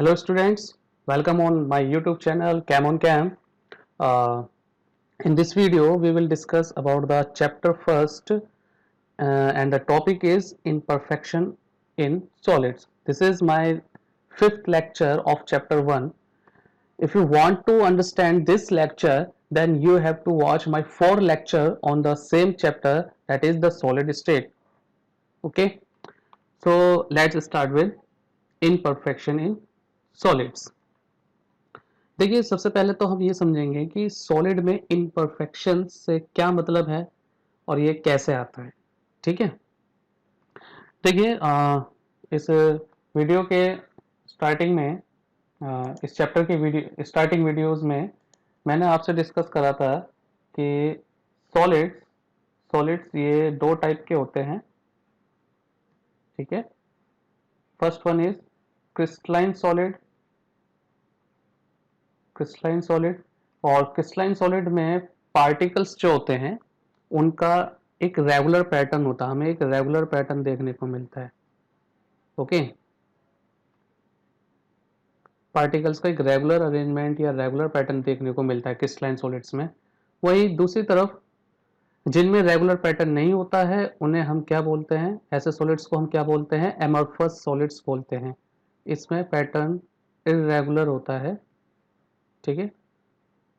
Hello students, welcome on my YouTube channel Cam on Cam. In this video we will discuss about the chapter first and the topic is imperfection in solids. This is my fifth lecture of chapter 1. If you want to understand this lecture, then you have to watch my 4 lecture on the same chapter, that is the solid state. Okay, so let's start with imperfection in solids. देखिए सबसे पहले तो हम ये समझेंगे कि solid में imperfection से क्या मतलब है और ये कैसे आता है। ठीक है, देखिए इस वीडियो के स्टार्टिंग में इस चैप्टर की वीडियो स्टार्टिंग वीडियोस में मैंने आपसे डिस्कस करा था कि सॉलिड्स सॉलिड्स ये दो टाइप के होते हैं। ठीक है, first one is crystalline solid, crystalline solid. और क्रिस्टलाइन सॉलिड में पार्टिकल्स जो होते हैं उनका एक रेगुलर पैटर्न होता है, हमें एक रेगुलर पैटर्न देखने को मिलता है। ओके, पार्टिकल्स का एक रेगुलर अरेंजमेंट या रेगुलर पैटर्न देखने को मिलता है क्रिस्टलाइन सॉलिड्स में। वही दूसरी तरफ जिनमें रेगुलर पैटर्न नहीं होता है उन्हें हम क्या बोलते हैं, ऐसे सॉलिड्स को हम क्या बोलते हैं, एमॉर्फस सॉलिड्स बोलते हैं। इसमें पैटर्न इरेगुलर होता है। ठीक है,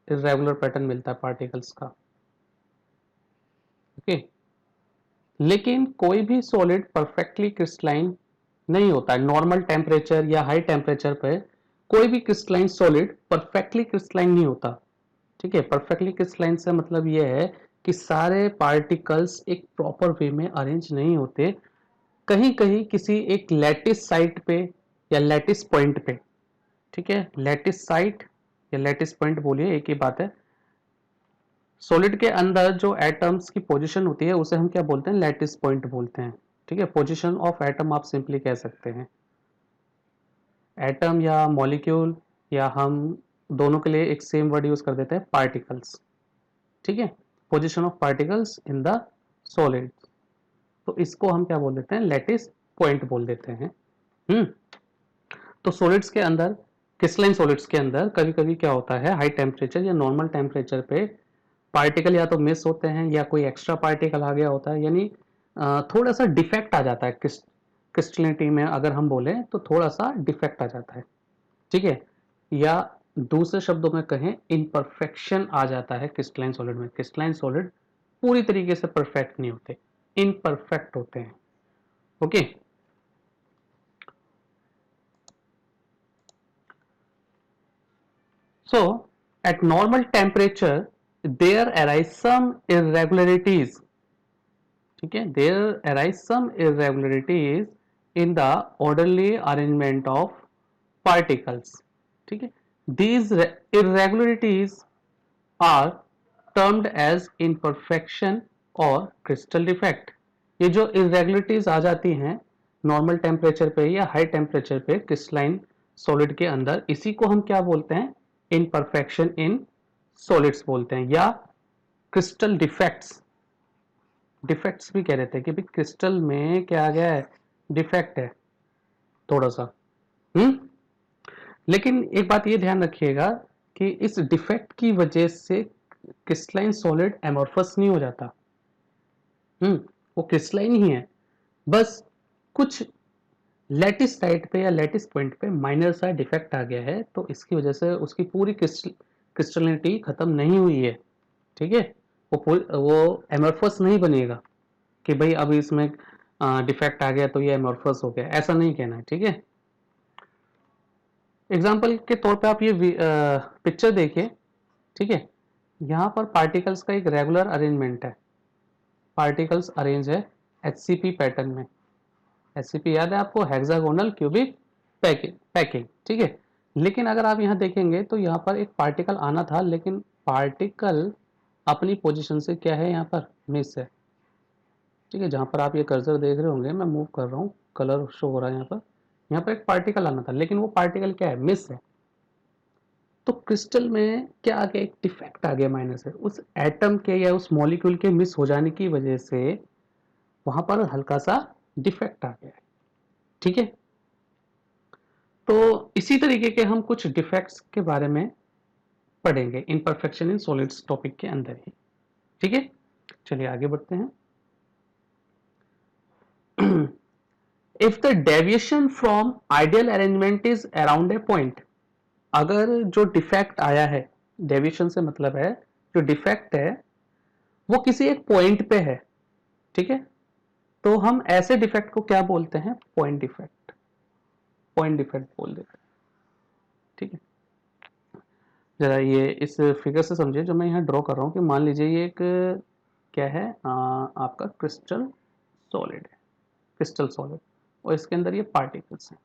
इरेगुलर पैटर्न मिलता है पार्टिकल्स का। ओके, लेकिन कोई भी सॉलिड परफेक्टली क्रिस्टलाइन नहीं होता है। नॉर्मल टेम्परेचर या हाई टेम्परेचर पे कोई भी क्रिस्टलाइन सॉलिड परफेक्टली क्रिस्टलाइन नहीं होता। ठीक है, परफेक्टली क्रिस्टलाइन से मतलब यह है कि सारे पार्टिकल्स एक प्रॉपर वे में अरेंज नहीं होते, कहीं कहीं किसी एक लैटिस साइट पे या लैटिस पॉइंट पे। ठीक है, लैटिस साइट या लैटिस पॉइंट बोलिए, एक ही बात है। सॉलिड के अंदर जो एटम्स की पोजीशन होती है उसे हम क्या बोलते हैं, लैटिस पॉइंट बोलते हैं। ठीक है, पोजीशन ऑफ एटम आप सिंपली कह सकते हैं। एटम या मॉलिक्यूल या हम दोनों के लिए एक सेम वर्ड यूज कर देते हैं, पार्टिकल्स। ठीक है, position of particles in the solid, तो इसको हम क्या बोल देते हैं, लैटिस पॉइंट बोल देते हैं। तो सॉलिड्स के अंदर, क्रिस्टलाइन सॉलिड्स के अंदर कभी कभी क्या होता है, हाई टेम्परेचर या नॉर्मल टेम्परेचर पे पार्टिकल या तो मिस होते हैं या कोई एक्स्ट्रा पार्टिकल आ गया होता है, यानी थोड़ा सा डिफेक्ट आ जाता है। क्रिस्टलिनिटी में अगर हम बोलें तो थोड़ा सा डिफेक्ट आ जाता है। ठीक है, या दूसरे शब्दों में कहें इनपरफेक्शन आ जाता है क्रिस्टलाइन सॉलिड में। क्रिस्टलाइन सॉलिड पूरी तरीके से परफेक्ट नहीं होते, इनपरफेक्ट होते हैं। Okay, so at normal temperature there arise some irregularities. ठीक है, there arise some irregularities in the orderly arrangement of particles. ठीक है, these irregularities are termed as imperfection or crystal defect. ये जो irregularities आ जाती हैं नॉर्मल टेम्परेचर पे या हाई टेम्परेचर पे क्रिस्टलाइन सॉलिड के अंदर, इसी को हम क्या बोलते हैं, इनपरफेक्शन इन सॉलिड्स बोलते हैं, या क्रिस्टल डिफेक्ट्स। डिफेक्ट्स भी कह रहे थे कि भाई क्रिस्टल में क्या आ गया है, डिफेक्ट है थोड़ा सा। लेकिन एक बात ये ध्यान रखिएगा कि इस डिफेक्ट की वजह से क्रिस्टलाइन सॉलिड एमॉर्फस नहीं हो जाता। वो क्रिस्टलाइन ही है, बस कुछ लैटिस साइट पे या लैटिस पॉइंट पे माइनर सा डिफेक्ट आ गया है, तो इसकी वजह से उसकी पूरी क्रिस्टलिनिटी खत्म नहीं हुई है। ठीक है, वो एमॉर्फस नहीं बनेगा कि भाई अब इसमें डिफेक्ट आ गया तो ये एमॉर्फस हो गया, ऐसा नहीं कहना है। ठीक है, एग्जाम्पल के तौर पे आप ये पिक्चर देखिए। ठीक है, यहाँ पर पार्टिकल्स का एक रेगुलर अरेंजमेंट है, पार्टिकल्स अरेंज है HCP पैटर्न में। HCP याद है आपको, हेक्सागोनल क्यूबिक पैकिंग। ठीक है, लेकिन अगर आप यहाँ देखेंगे तो यहाँ पर एक पार्टिकल आना था, लेकिन पार्टिकल अपनी पोजीशन से क्या है, यहाँ पर मिस है। ठीक है, जहाँ पर आप ये कर्सर देख रहे होंगे, मैं मूव कर रहा हूँ, कलर शो हो रहा है यहाँ पर एक पार्टिकल आना था, लेकिन वो पार्टिकल क्या है, मिस है। तो क्रिस्टल में क्या आ गया, एक डिफेक्ट आ गया माइनर से, उस एटम के या उस मॉलिक्यूल के मिस हो जाने की वजह से वहां पर हल्का सा डिफेक्ट आ गया है। ठीक है, तो इसी तरीके के हम कुछ डिफेक्ट्स के बारे में पढ़ेंगे इनपरफेक्शन इन सॉलिड्स टॉपिक के अंदर ही। ठीक है, चलिए आगे बढ़ते हैं। If the deviation from ideal arrangement is around a point, अगर जो डिफेक्ट आया है, डेविएशन से मतलब है जो डिफेक्ट है वो किसी एक पॉइंट पे है, ठीक है, तो हम ऐसे डिफेक्ट को क्या बोलते हैं? पॉइंट डिफेक्ट, पॉइंट डिफेक्ट बोल देते हैं। ठीक है, जरा ये इस फिगर से समझिए जो मैं यहाँ ड्रॉ कर रहा हूँ कि मान लीजिए ये एक क्या है, आपका क्रिस्टल सॉलिड है, क्रिस्टल सॉलिड, और इसके अंदर ये पार्टिकल्स हैं।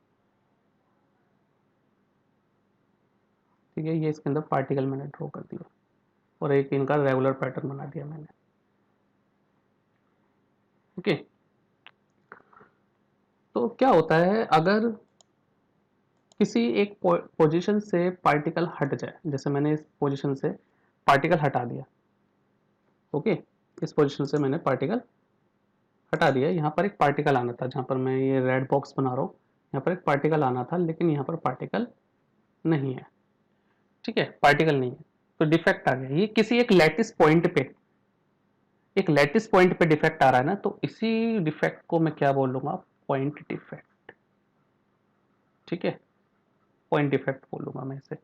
ठीक है, ये इसके अंदर पार्टिकल मैंने ड्रॉ कर दिया और एक इनका रेगुलर पैटर्न बना दिया मैंने। ओके, तो क्या होता है अगर किसी एक पोजीशन से पार्टिकल हट जाए, जैसे मैंने इस पोजीशन से पार्टिकल हटा दिया, ओके, इस पोजीशन से मैंने पार्टिकल हटा दिया, यहाँ पर एक पार्टिकल आना था, जहाँ पर मैं ये रेड बॉक्स बना रहा हूँ, यहाँ पर एक पार्टिकल आना था, लेकिन यहाँ पर पार्टिकल नहीं है। ठीक है, पार्टिकल नहीं है, तो डिफेक्ट आ गया। ये किसी एक लैटिस पॉइंट पे, एक लैटिस पॉइंट पे डिफेक्ट आ रहा है ना, तो इसी डिफेक्ट को मैं क्या बोल लूंगा? Point defect. ठीक है, पॉइंट डिफेक्ट बोलूंगा मैं इसे।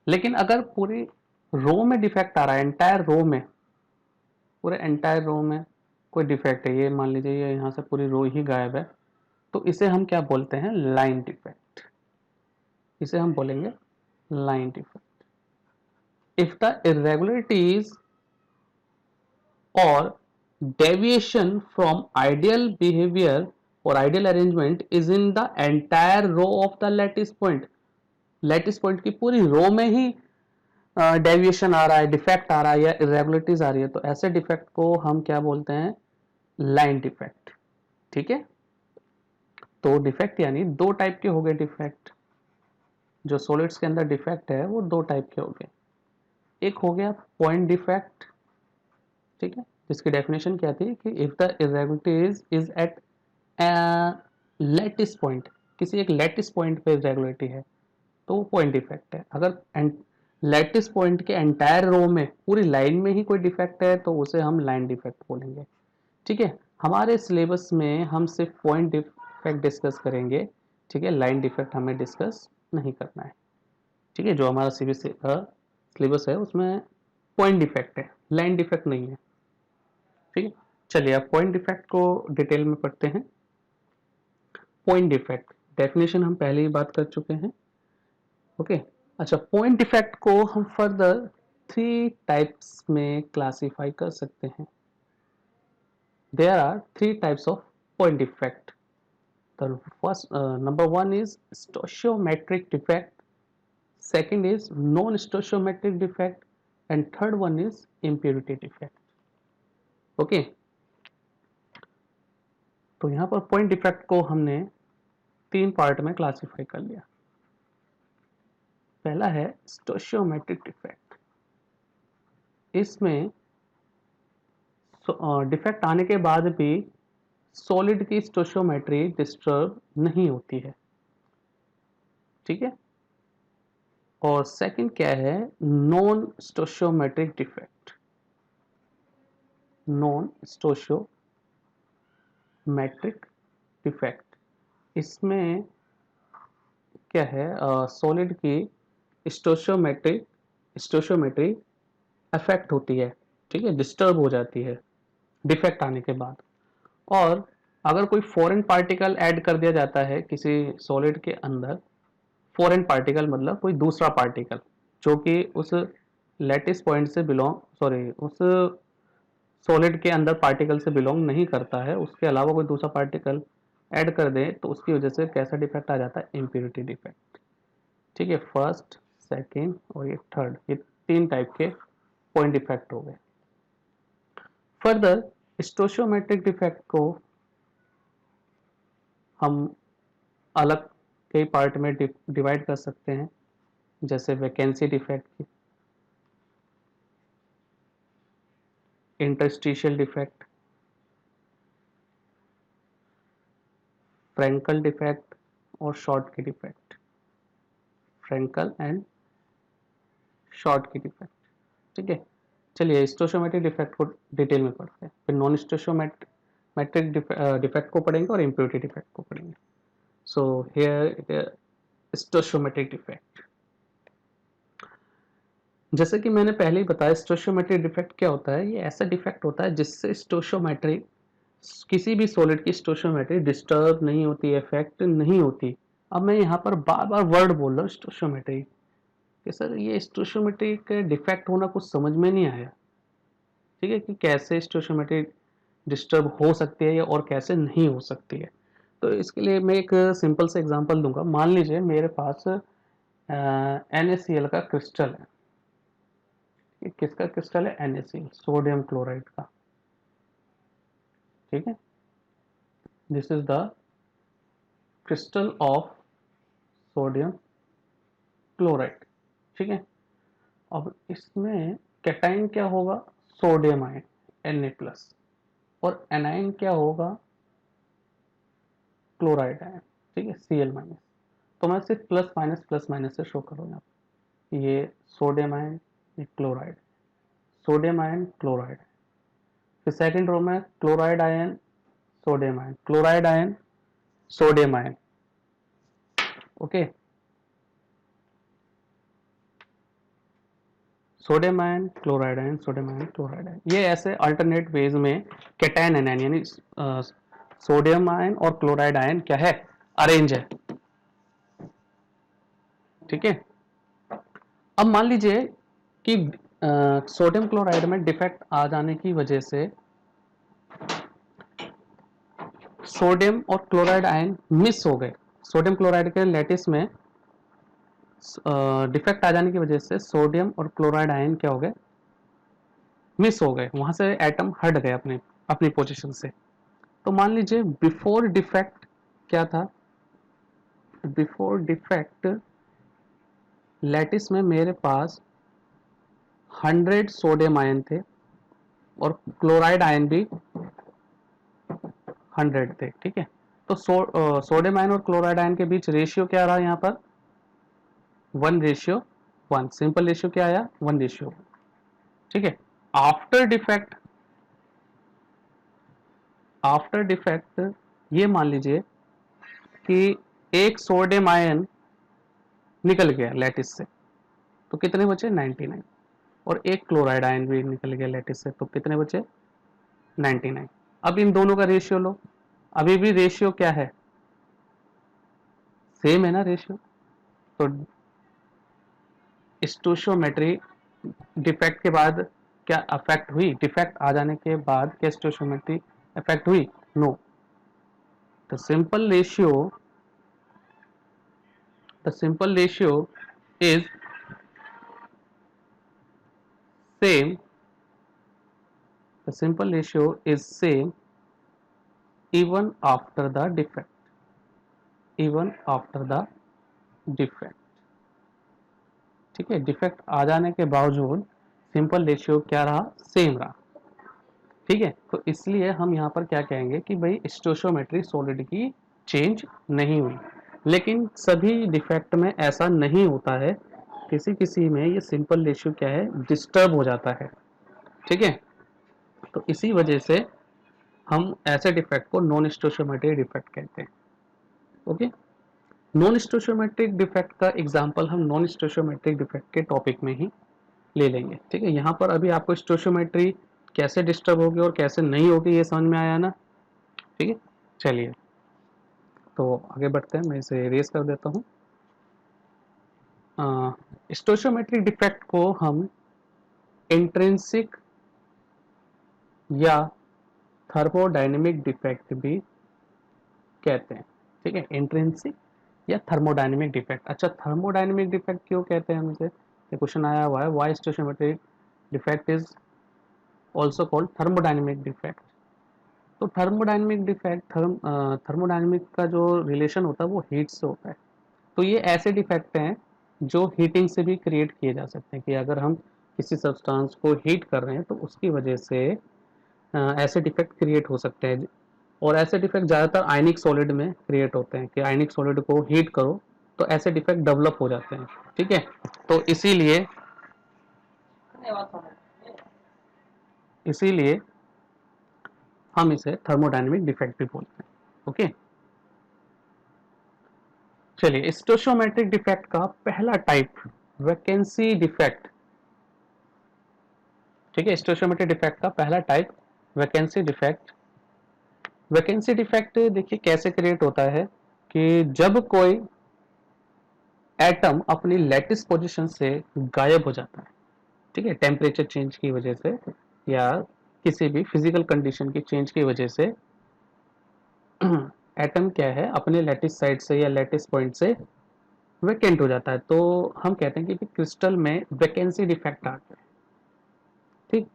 लेकिन अगर पूरी रो में डिफेक्ट आ रहा है, एंटायर रो में, पूरे एंटायर रो में कोई डिफेक्ट है, ये मान लीजिए ये यहाँ से पूरी रो ही गायब है, तो इसे हम क्या बोलते हैं? Line defect. इसे हम बोलेंगे line defect. If the irregularities और deviation from ideal behavior or ideal arrangement is in the entire row of the lattice point, lattice point की पूरी रो में ही डेविएशन आ रहा है, डिफेक्ट आ रहा है या इरेगुलरिटीज आ रही है, तो ऐसे डिफेक्ट को हम क्या बोलते हैं? Line defect. ठीक है, तो डिफेक्ट यानी दो टाइप के हो गए डिफेक्ट। जो सॉलिड्स के अंदर डिफेक्ट है वो दो टाइप के हो गए। एक हो गया पॉइंट डिफेक्ट, ठीक है, जिसकी डेफिनेशन क्या थी कि if the irregularities is at lattice point, किसी एक लैटिस पॉइंट पे इरेगुलरिटी है तो वो पॉइंट डिफेक्ट है। अगर लैटिस पॉइंट के एंटायर रो में पूरी लाइन में ही कोई डिफेक्ट है तो उसे हम लाइन डिफेक्ट बोलेंगे। ठीक है, हमारे सिलेबस में हम सिर्फ पॉइंट डिफेक्ट डिस्कस करेंगे। ठीक है, लाइन डिफेक्ट हमें डिस्कस नहीं करना है। ठीक है, जो हमारा सिलेबस है उसमें पॉइंट डिफेक्ट है, लाइन डिफेक्ट नहीं है। ठीक है, चलिए अब पॉइंट डिफेक्ट को डिटेल में पढ़ते हैं। पॉइंट डिफेक्ट डेफिनेशन हम पहले ही बात कर चुके हैं। ओके, अच्छा, पॉइंट डिफेक्ट को हम फर्दर 3 टाइप्स में क्लासिफाई कर सकते हैं। There are 3 types of point defect. The first number 1 is stoichiometric defect, second is non-stoichiometric defect, and third one is impurity defect. Okay, तो यहाँ पर पॉइंट डिफेक्ट को हमने 3 पार्ट में क्लासिफाई कर लिया। पहला है स्टोशियोमेट्रिक डिफेक्ट। इसमें डिफेक्ट आने के बाद भी सॉलिड की स्टोशियोमेट्री डिस्टर्ब नहीं होती है। ठीक है, और सेकंड क्या है? Non stoichiometric defect. Non stoichiometric defect, इसमें क्या है? सॉलिड की स्टोशियोमेट्री अफेक्ट होती है। ठीक है, डिस्टर्ब हो जाती है डिफेक्ट आने के बाद। और अगर कोई फॉरेन पार्टिकल ऐड कर दिया जाता है किसी सॉलिड के अंदर, फॉरेन पार्टिकल मतलब कोई दूसरा पार्टिकल जो कि उस लैटिस पॉइंट से उस सॉलिड के अंदर पार्टिकल से बिलोंग नहीं करता है, उसके अलावा कोई दूसरा पार्टिकल ऐड कर दे, तो उसकी वजह से कैसा डिफेक्ट आ जाता है? Impurity defect. ठीक है, फर्स्ट, सेकेंड और ये थर्ड, ये 3 टाइप के पॉइंट डिफेक्ट हो गए। फर्दर स्टोशियोमेट्रिक डिफेक्ट को हम अलग कई पार्ट में डिवाइड कर सकते हैं, जैसे vacancy defect, interstitial defect, Frenkel defect और Schottky defect. Frenkel and Schottky defect. ठीक है, चलिए स्टोशियोमेट्रिक डिफेक्ट को डिटेल में पढ़ते हैं, फिर नॉन स्टोशियोमेट्रिक डिफेक्ट को पढ़ेंगे और इम्प्योरिटी डिफेक्ट को पढ़ेंगे। सो हियर स्टोशियोमेट्रिक डिफेक्ट, जैसे कि मैंने पहले ही बताया स्टोशियोमेट्रिक डिफेक्ट क्या होता है। ये ऐसा डिफेक्ट होता है जिससे स्टोशियोमेट्री, किसी भी सॉलिड की स्टोशियोमेट्री डिस्टर्ब नहीं होती, इफेक्ट नहीं होती। अब मैं यहाँ पर बार बार वर्ड बोल रहा हूँ स्टोशियोमेट्री कि सर ये स्टोशियोमेट्री का डिफेक्ट होना कुछ समझ में नहीं आया। ठीक है, कि कैसे स्टोशियोमेट्री डिस्टर्ब हो सकती है और कैसे नहीं हो सकती है। तो इसके लिए मैं एक सिंपल सा एग्जांपल दूंगा। मान लीजिए मेरे पास NaCl का क्रिस्टल है। ये किसका क्रिस्टल है? NaCl, सोडियम क्लोराइड का। ठीक है, this is the crystal of sodium chloride. ठीक है, अब इसमें कैटाइन क्या होगा? सोडियम आयन Na+, और एनाइन क्या होगा? Chloride ion. ठीक है, Cl-। तो मैं सिर्फ प्लस माइनस से शो करूँ यहाँ पर। ये सोडियम आयन, ये क्लोराइड, सोडियम आयन क्लोराइड। फिर सेकंड रो में chloride ion sodium ion, chloride ion sodium ion. Okay, sodium ion chloride ion, sodium ion chloride ion, ये ऐसे अल्टरनेट वेज में कैटायन एनायन यानी सोडियम आयन और chloride ion क्या है? Arrange है। ठीक है, अब मान लीजिए कि सोडियम क्लोराइड में डिफेक्ट आ जाने की वजह से सोडियम और क्लोराइड आयन मिस हो गए। सोडियम क्लोराइड के लैटिस में डिफेक्ट आ जाने की वजह से सोडियम और क्लोराइड आयन क्या हो गए? मिस हो गए, वहां से एटम हट गए अपने अपनी पोजीशन से। तो मान लीजिए बिफोर डिफेक्ट क्या था? बिफोर डिफेक्ट लैटिस में मेरे पास 100 सोडियम आयन थे और क्लोराइड आयन भी 100 थे। ठीक है, तो सोडियम आयन और क्लोराइड आयन के बीच रेशियो क्या रहा यहाँ पर? 1:1। सिंपल रेशियो क्या आया? 1:1। ठीक है, आफ्टर डिफेक्ट, आफ्टर डिफेक्ट ये मान लीजिए कि एक सोडियम आयन निकल गया लैटिस से, तो कितने बचे? 99। और एक क्लोराइड आयन भी निकल गया लैटिस से, तो कितने बचे? 99। अब इन दोनों का रेशियो लो, अभी भी रेशियो क्या है? सेम है ना रेशियो। तो स्टोशियोमेट्री डिफेक्ट के बाद क्या अफेक्ट हुई? डिफेक्ट आ जाने के बाद क्या स्टोशियोमेट्री अफेक्ट हुई? No. The simple ratio, the simple ratio is same, the simple ratio is same even after the defect, even after the defect। ठीक है, डिफेक्ट आ जाने के बावजूद सिंपल रेशियो क्या रहा? सेम रहा। ठीक है, तो इसलिए हम यहाँ पर क्या कहेंगे कि भाई स्टोशियोमेट्री सॉलिड की चेंज नहीं हुई। लेकिन सभी डिफेक्ट में ऐसा नहीं होता है, किसी किसी में ये सिंपल रेशियो क्या है? डिस्टर्ब हो जाता है। ठीक है, तो इसी वजह से हम ऐसे डिफेक्ट को नॉन स्टोशियोमेट्रिक डिफेक्ट कहते हैं। ओके, नॉन स्टोशियोमेट्रिक डिफेक्ट का एग्जांपल हम नॉन स्टोशियोमेट्रिक डिफेक्ट के टॉपिक में ही ले लेंगे। ठीक है, यहाँ पर अभी आपको स्टोशियोमेट्री कैसे डिस्टर्ब होगी और कैसे नहीं होगी ये समझ में आया ना? ठीक है, चलिए तो आगे बढ़ते हैं, मैं इसे इरेज कर देता हूँ। स्टोशियोमेट्रिक डिफेक्ट को हम इंट्रिंसिक या थर्मोडायनेमिक डिफेक्ट भी कहते हैं। ठीक है, इंट्रिंसिक या थर्मोडायनेमिक डिफेक्ट। अच्छा, थर्मोडायनेमिक डिफेक्ट क्यों कहते हैं हम इसे? ये क्वेश्चन आया हुआ है, why stoichiometric defect is also called thermodynamic defect. तो थर्मोडायनेमिक डिफेक्ट, थर्मोडायनेमिक का जो रिलेशन होता है वो हीट से होता है। तो ये ऐसे डिफेक्ट हैं जो हीटिंग से भी क्रिएट किए जा सकते हैं, कि अगर हम किसी सब्सटेंस को हीट कर रहे हैं तो उसकी वजह से ऐसे डिफेक्ट क्रिएट हो सकते हैं। और ऐसे डिफेक्ट ज़्यादातर आयनिक सॉलिड में क्रिएट होते हैं, कि आयनिक सॉलिड को हीट करो तो ऐसे डिफेक्ट डेवलप हो जाते हैं, ठीक है। तो इसीलिए हम इसे थर्मोडायनेमिक डिफेक्ट भी बोलते हैं, ओके। चलिए, स्टोशियोमेट्रिक डिफेक्ट का पहला टाइप वैकेंसी डिफेक्ट, ठीक है। स्टोशियोमेट्रिक डिफेक्ट का पहला type vacancy defect. Vacancy defect देखिए कैसे क्रिएट होता है कि जब कोई एटम अपनी लैटिस पोजीशन से गायब हो जाता है, ठीक है, टेम्परेचर चेंज की वजह से या किसी भी फिजिकल कंडीशन की चेंज की वजह से एटम क्या है अपने लैटिस साइड से या लैटिस पॉइंट से वैकेंट हो जाता है, तो हम कहते हैं कि क्रिस्टल में वैकेंसी डिफेक्ट आ गया, ठीक।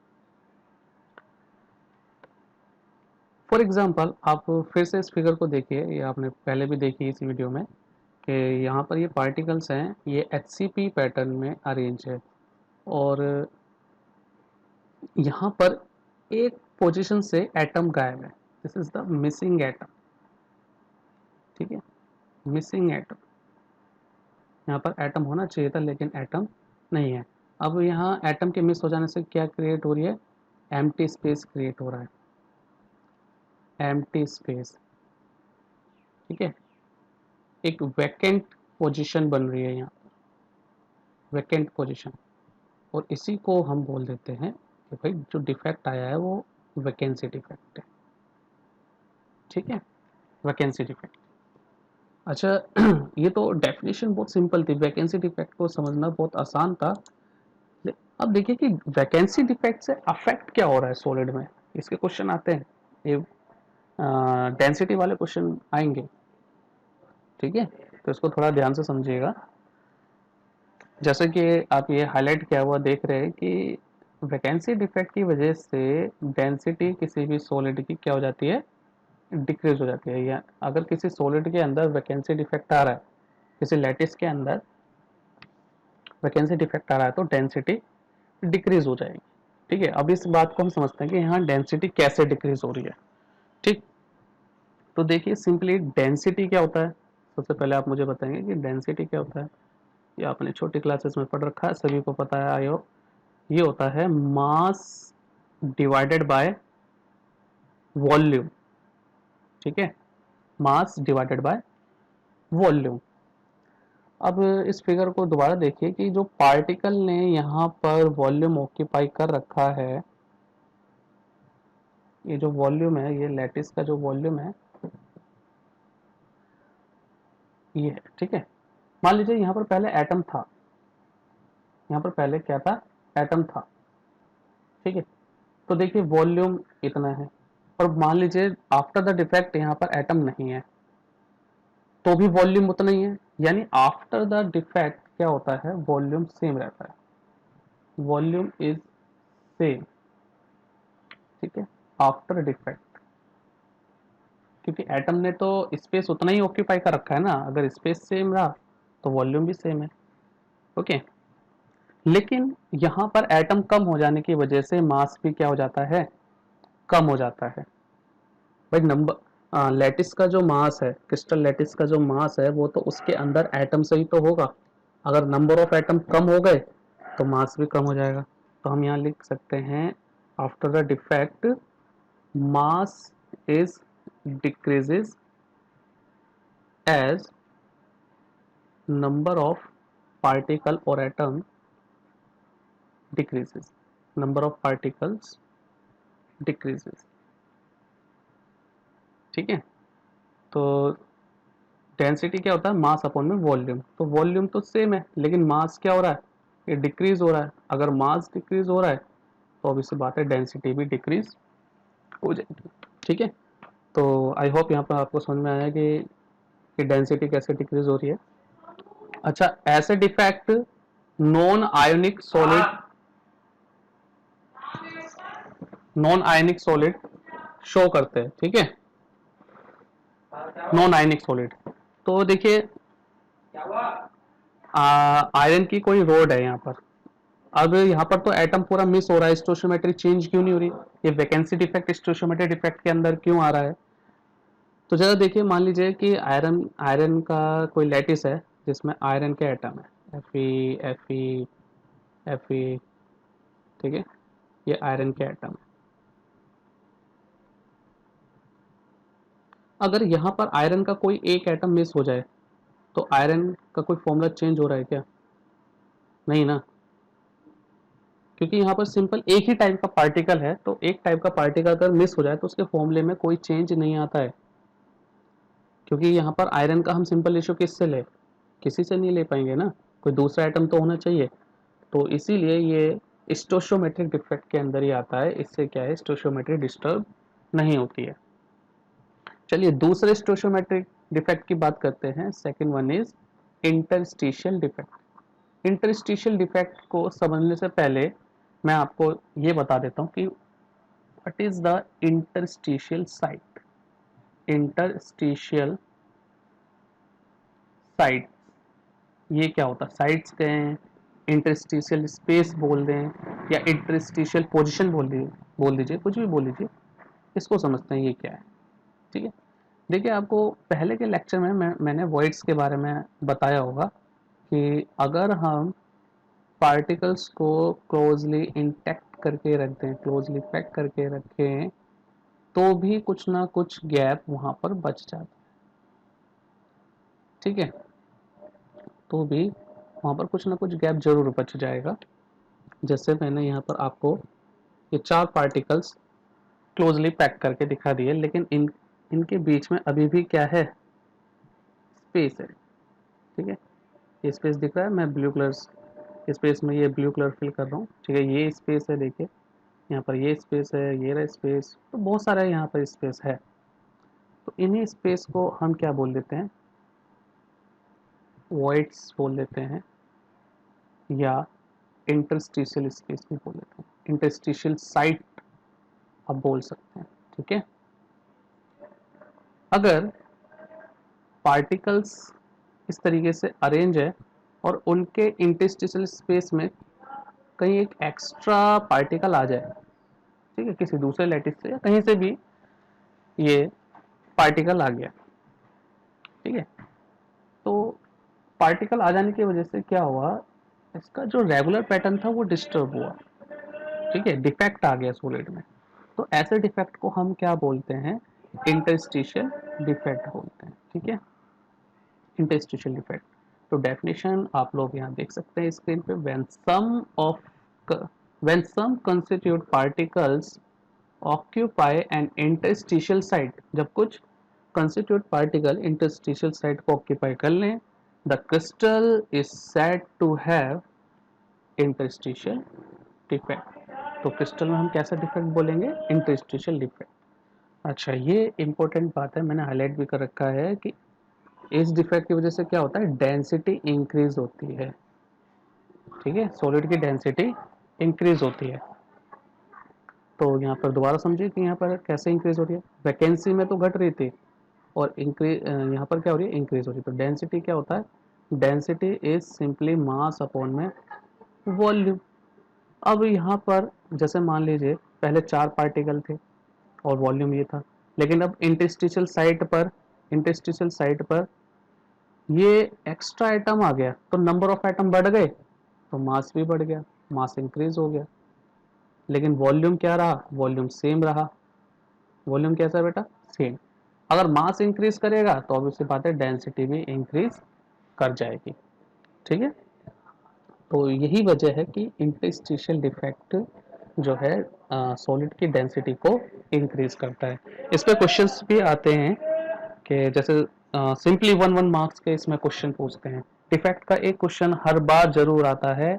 फॉर एग्जांपल आप फिर से इस फिगर को देखिए, ये आपने पहले भी देखी इस वीडियो में कि यहाँ पर ये पार्टिकल्स हैं, ये HCP पैटर्न में अरेंज है और यहाँ पर एक पोजीशन से एटम गायब है, this is the missing atom, ठीक है, मिसिंग एटम। यहाँ पर एटम होना चाहिए था लेकिन एटम नहीं है। अब यहाँ एटम के मिस हो जाने से क्या क्रिएट हो रही है, एम्प्टी स्पेस क्रिएट हो रहा है, एम्प्टी स्पेस, ठीक है। एक वैकेंट पोजीशन बन रही है यहाँ, वैकेंट पोजीशन, और इसी को हम बोल देते हैं कि भाई जो डिफेक्ट आया है वो वैकेंसी डिफेक्ट है, ठीक है, वैकेंसी डिफेक्ट। अच्छा ये तो डेफिनेशन बहुत सिंपल थी, वैकेंसी डिफेक्ट को समझना बहुत आसान था। अब देखिए कि वैकेंसी डिफेक्ट से अफेक्ट क्या हो रहा है सॉलिड में, इसके क्वेश्चन आते हैं, ये डेंसिटी वाले क्वेश्चन आएंगे, ठीक है। तो इसको थोड़ा ध्यान से समझिएगा। जैसे कि आप ये हाईलाइट किया हुआ देख रहे हैं कि वैकेंसी डिफेक्ट की वजह से डेंसिटी किसी भी सॉलिड की क्या हो जाती है, डिक्रीज हो जाती है। या अगर किसी सॉलिड के अंदर वैकेंसी डिफेक्ट आ रहा है, किसी लैटिस के अंदर वैकेंसी डिफेक्ट आ रहा है, तो डेंसिटी डिक्रीज हो जाएगी, ठीक है। अब इस बात को हम समझते हैं कि यहाँ डेंसिटी कैसे डिक्रीज हो रही है, ठीक। तो देखिए सिंपली डेंसिटी क्या होता है, सबसे पहले आप मुझे बताएंगे कि डेंसिटी क्या होता है। ये आपने छोटी क्लासेस में पढ़ रखा है, सभी को पता है आई होप। ये होता है मास डिवाइडेड बाय वॉल्यूम, ठीक है, मास डिवाइडेड बाय वॉल्यूम। अब इस फिगर को दोबारा देखिए कि जो पार्टिकल ने यहाँ पर वॉल्यूम ऑक्यूपाई कर रखा है, ये जो वॉल्यूम है, ये लैटिस का जो वॉल्यूम है ये है, ठीक है। मान लीजिए यहाँ पर पहले एटम था, यहाँ पर पहले क्या था, एटम था, ठीक है। तो देखिए वॉल्यूम इतना है, और मान लीजिए आफ्टर द डिफेक्ट यहाँ पर एटम नहीं है, तो भी वॉल्यूम उतना ही है, यानी आफ्टर द डिफेक्ट क्या होता है, वॉल्यूम सेम रहता है, वॉल्यूम इज सेम, ठीक है, आफ्टर डिफेक्ट। क्योंकि एटम ने तो स्पेस उतना ही ऑक्यूपाई कर रखा है ना, अगर स्पेस सेम रहा तो वॉल्यूम भी सेम है, ओके। लेकिन यहाँ पर एटम कम हो जाने की वजह से मास भी क्या हो जाता है, कम हो जाता है। भाई नंबर लैटिस का जो मास है, क्रिस्टल लैटिस का जो मास है, वो तो उसके अंदर एटम से ही तो होगा। अगर नंबर ऑफ एटम कम हो गए तो मास भी कम हो जाएगा। तो हम यहाँ लिख सकते हैं after the defect mass is decreases as number of particle और atom decreases, number of particles decreases, ठीक है। तो डेंसिटी क्या होता है, मास अपॉन में वॉल्यूम, तो वॉल्यूम तो सेम है लेकिन मास क्या हो रहा है, ये डिक्रीज हो रहा है। अगर मास डिक्रीज हो रहा है तो ऑब्वियसली बात है डेंसिटी भी डिक्रीज हो जाएगी, ठीक है। तो आई होप यहाँ पर आपको समझ में आया कि डेंसिटी कैसे डिक्रीज हो रही है। अच्छा, ऐसे defect non ionic solid, non ionic solid show करते हैं, ठीक है, नॉन आयनिक सॉलिड। तो देखिए आयरन की कोई रोड है यहाँ पर, अब यहाँ पर तो एटम पूरा मिस हो रहा है, स्टोशियोमेट्री चेंज क्यों नहीं हो रही, ये वैकेंसी डिफेक्ट स्टोशियोमेट्री डिफेक्ट के अंदर क्यों आ रहा है। तो जरा देखिए, मान लीजिए कि आयरन आयरन का कोई लैटिस है, जिसमें आयरन के एटम है Fe, ठीक है, ये आयरन के एटम है। अगर यहाँ पर आयरन का कोई एक एटम मिस हो जाए तो आयरन का कोई फॉर्मूला चेंज हो रहा है क्या? नहीं ना, क्योंकि यहाँ पर सिंपल एक ही टाइप का पार्टिकल है, तो एक टाइप का पार्टिकल अगर मिस हो जाए तो उसके फॉर्मूले में कोई चेंज नहीं आता है, क्योंकि यहाँ पर आयरन का हम सिंपल रेशियो किससे ले, किसी से नहीं ले पाएंगे ना, कोई दूसरा आइटम तो होना चाहिए। तो इसीलिए ये स्टोशियोमेट्रिक डिफेक्ट के अंदर ही आता है, इससे क्या है, स्टोशियोमेट्री डिस्टर्ब नहीं होती है। चलिए दूसरे स्टोशियोमेट्रिक डिफेक्ट की बात करते हैं। Second one is interstitial defect. Interstitial defect को समझने से पहले मैं आपको ये बता देता हूँ कि what is the interstitial site. Interstitial site ये क्या होता है, साइट्स कहें हैं, इंटरस्टिशियल स्पेस बोल दें या इंटरस्टिशियल पोजीशन बोल दीजिए, कुछ भी बोल दीजिए, इसको समझते हैं ये क्या है। ठीक है, देखिए आपको पहले के लेक्चर में मैंने वॉइड्स के बारे में बताया होगा कि अगर हम पार्टिकल्स को क्लोजली इंटैक्ट करके रख दें, क्लोजली पैक करके रखें, तो भी कुछ ना कुछ गैप वहाँ पर बच जाता है। ठीक है, तो भी वहाँ पर कुछ ना कुछ गैप जरूर बच जाएगा। जैसे मैंने यहाँ पर आपको ये 4 पार्टिकल्स क्लोजली पैक करके दिखा दिए, लेकिन इनके बीच में अभी भी क्या है, स्पेस है। ठीक है, ये स्पेस दिख रहा है, मैं ब्लू कलर स्पेस में ये ब्लू कलर फिल कर रहा हूँ। ठीक है, ये स्पेस है, देखिए यहाँ पर ये स्पेस है, ये रहा स्पेस, तो बहुत सारा यहाँ पर स्पेस है। तो इन्हीं स्पेस को हम क्या बोल देते हैं, वॉइड्स बोल देते हैं, या इंटरस्टिशियल स्पेस भी बोल देते हैं, इंटरस्टिशियल साइट आप बोल सकते हैं। ठीक है, अगर पार्टिकल्स इस तरीके से अरेंज है और उनके इंटरस्टिशियल स्पेस में कहीं एक एक्स्ट्रा पार्टिकल आ जाए, ठीक है, किसी दूसरे लैटिस से या कहीं से भी ये पार्टिकल आ गया, ठीक है, तो पार्टिकल आ जाने की वजह से क्या हुआ, इसका जो रेगुलर पैटर्न था वो डिस्टर्ब हुआ। ठीक है, डिफेक्ट आ गया सॉलिड में। तो ऐसे डिफेक्ट को हम क्या बोलते हैं, इंटरस्टिशियल डिफेक्ट बोलते हैं। ठीक है, इंटरस्टिशियल डिफेक्ट। तो डेफिनेशन आप लोग यहाँ देख सकते हैं स्क्रीन पे, when some constitute particles occupy an interstitial site, जब कुछ constitute particle interstitial site को occupy कर लें, the crystal is said to have interstitial defect। तो क्रिस्टल में हम कैसा डिफेक्ट बोलेंगे, इंटरस्टिशियल डिफेक्ट। अच्छा, ये इंपॉर्टेंट बात है, मैंने हाईलाइट भी कर रखा है कि इस डिफेक्ट की वजह से क्या होता है, डेंसिटी इंक्रीज होती है। ठीक है, सॉलिड की डेंसिटी इंक्रीज होती है। तो यहाँ पर दोबारा समझिए कि यहाँ पर कैसे इंक्रीज हो रही है, वैकेंसी में तो घट रही थी और इंक्रीज यहाँ पर क्या हो रही है, इंक्रीज हो रही है। तो डेंसिटी क्या होता है, density is simply mass upon में वॉल्यूम। अब यहाँ पर जैसे मान लीजिए पहले 4 पार्टिकल थे और वॉल्यूम ये था, लेकिन अब इंटरस्टिशियल साइट पर ये एक्स्ट्रा आइटम आ गया, तो नंबर ऑफ आइटम बढ़ गए, तो मास भी बढ़ गया, मास इंक्रीज हो गया। लेकिन वॉल्यूम क्या रहा, वॉल्यूम सेम रहा। वॉल्यूम कैसा है बेटा, सेम। अगर मास इंक्रीज करेगा तो ऑब्वियसली बात है डेंसिटी भी इंक्रीज कर जाएगी। ठीक है, तो यही वजह है कि इंटरस्टिशियल डिफेक्ट जो है सॉलिड की डेंसिटी को इंक्रीज करता है। इस पे क्वेश्चंस भी आते हैं कि जैसे सिंपली 1 मार्क्स के इसमें क्वेश्चन पूछते हैं। डिफेक्ट का एक क्वेश्चन हर बार जरूर आता है,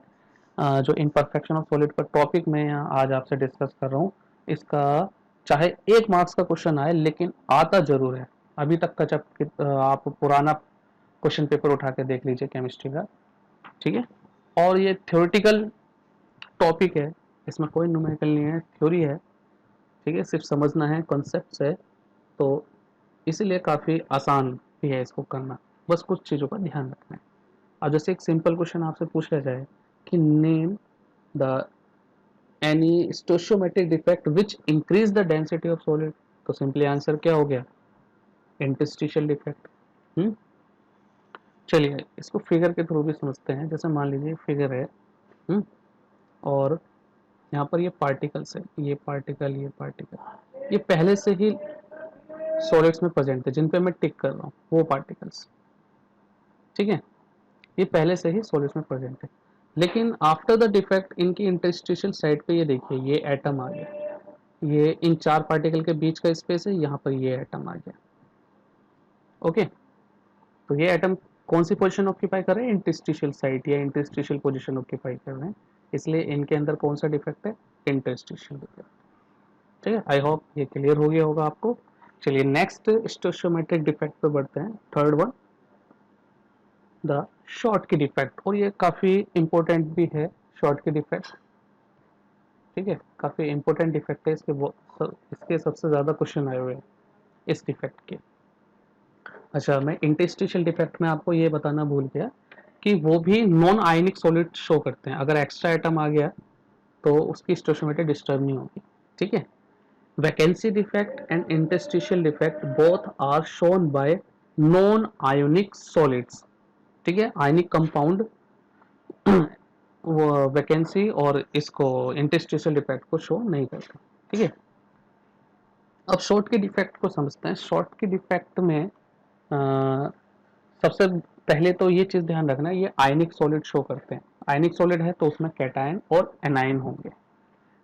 जो इम्परफेक्शन ऑफ सॉलिड का टॉपिक मैं यहाँ आज आपसे डिस्कस कर रहा हूँ, इसका चाहे 1 मार्क्स का क्वेश्चन आए लेकिन आता जरूर है। अभी तक का जब आप पुराना क्वेश्चन पेपर उठा के देख लीजिए केमिस्ट्री का। ठीक है, और ये थ्योरेटिकल टॉपिक है, इसमें कोई न्यूमेरिकल नहीं है, थ्योरी है। ठीक है, सिर्फ समझना है, कॉन्सेप्ट्स है, तो इसीलिए काफ़ी आसान भी है इसको करना, बस कुछ चीज़ों का ध्यान रखना है। अब जैसे एक सिंपल क्वेश्चन आपसे पूछ लिया जाए कि name the any stoichiometric defect which increase the density of solid, तो सिंपली आंसर क्या हो गया, इंटरस्टिशियल डिफेक्ट। चलिए इसको फिगर के थ्रू भी समझते हैं। जैसे मान लीजिए फिगर है, और यहाँ पर ये पार्टिकल्स है, ये पार्टिकल, ये पार्टिकल, ये पहले से ही सॉलिड्स में प्रेजेंट है, जिन पे मैं टिक कर रहा हूँ वो पार्टिकल्स, ठीक है, ये पहले से ही सॉलिड्स में प्रेजेंट है। लेकिन आफ्टर द डिफेक्ट इनकी इंटरस्टिशियल साइड पे ये देखिए ये एटम आ गया, ये इन चार पार्टिकल के बीच का स्पेस है, यहाँ पर ये एटम आ गया। ओके, तो ये एटम कौन सी पोजीशन ऑक्यूपाई कर रहे हैं, इंटरस्टिशियल साइड या इंटरस्टिशियल पोजीशन ऑक्यूपाई कर रहे हैं, इसलिए इनके अंदर कौन सा डिफेक्ट है, इंटरस्टिशियल डिफेक्ट। ठीक है, आई होप ये क्लियर हो गया होगा आपको। चलिए नेक्स्ट स्टोशियोमेट्रिक डिफेक्ट पे बढ़ते हैं, थर्ड वन, द शॉर्ट की डिफेक्ट, और ये काफ़ी इंपॉर्टेंट भी है शॉर्ट की डिफेक्ट। ठीक है, काफ़ी इंपॉर्टेंट डिफेक्ट है, इसके सबसे ज़्यादा क्वेश्चन आए हुए हैं इस डिफेक्ट के। अच्छा, मैं इंटरस्टिशियल डिफेक्ट में आपको ये बताना भूल गया कि वो भी नॉन आयनिक सॉलिड शो करते हैं। अगर एक्स्ट्रा आइटम आ गया तो उसकी स्टोशियोमेट्री डिस्टर्ब नहीं होगी। ठीक है, vacancy defect and interstitial defect both are shown by non ionic solids. ठीक है, आयनिक कंपाउंड वो वैकेंसी और इसको इंटरस्टिशियल डिफेक्ट को शो नहीं करता। ठीक है, अब शॉर्ट की डिफेक्ट को समझते हैं। शॉर्ट की डिफेक्ट में सबसे पहले तो ये चीज ध्यान रखना, ये आयनिक सॉलिड शो करते हैं। आयनिक सॉलिड है तो उसमें कैटायन और एनायन होंगे।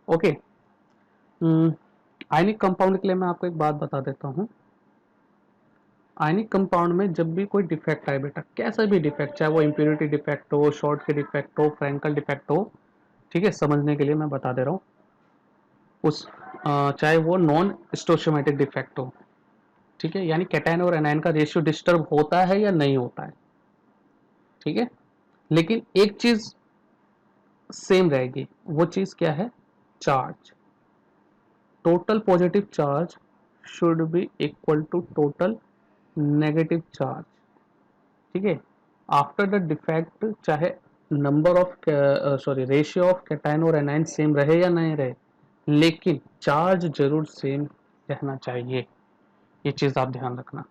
ओके, आयनिक कंपाउंड के लिए मैं आपको एक बात बता देता हूँ। आयनिक कंपाउंड में जब भी कोई डिफेक्ट आए बेटा, कैसा भी डिफेक्ट, चाहे वो इम्प्योरिटी डिफेक्ट हो, शॉर्ट के डिफेक्ट हो, फ्रैंकल डिफेक्ट हो, ठीक है, समझने के लिए मैं बता दे रहा हूँ, उस चाहे वो नॉन स्टोशियोमेट्रिक डिफेक्ट हो, ठीक है, यानी कैटायन और एनायन का रेशियो डिस्टर्ब होता है या नहीं होता है, ठीक है, लेकिन एक चीज सेम रहेगी, वो चीज क्या है, charge. Total positive charge should be equal to total negative charge. ठीक है, आफ्टर द डिफेक्ट चाहे number of ratio of cation और एनायन सेम रहे या नहीं रहे, लेकिन चार्ज जरूर सेम रहना चाहिए। ये चीज आप ध्यान रखना,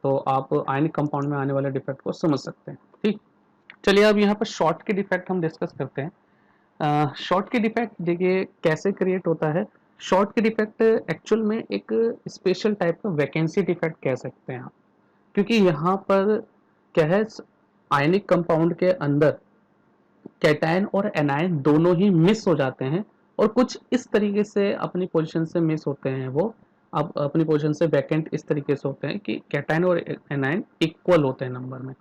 तो आप आयनिक कंपाउंड में आने वाले डिफेक्ट को समझ सकते हैं। ठीक, चलिए अब यहाँ पर शॉर्ट के डिफेक्ट हम डिस्कस करते हैं। शॉर्ट के डिफेक्ट देखिए कैसे क्रिएट होता है। शॉर्ट के डिफेक्ट एक्चुअल में एक स्पेशल टाइप का वैकेंसी डिफेक्ट कह सकते हैं आप, क्योंकि यहाँ पर क्या है, आयनिक कंपाउंड के अंदर कैटायन और एनायन दोनों ही मिस हो जाते हैं, और कुछ इस तरीके से अपनी पोजीशन से मिस होते हैं, वो अब अपनी पोजीशन से वैकेंट इस तरीके से होते हैं कि कैटायन और एनायन इक्वल होते हैं नंबर में।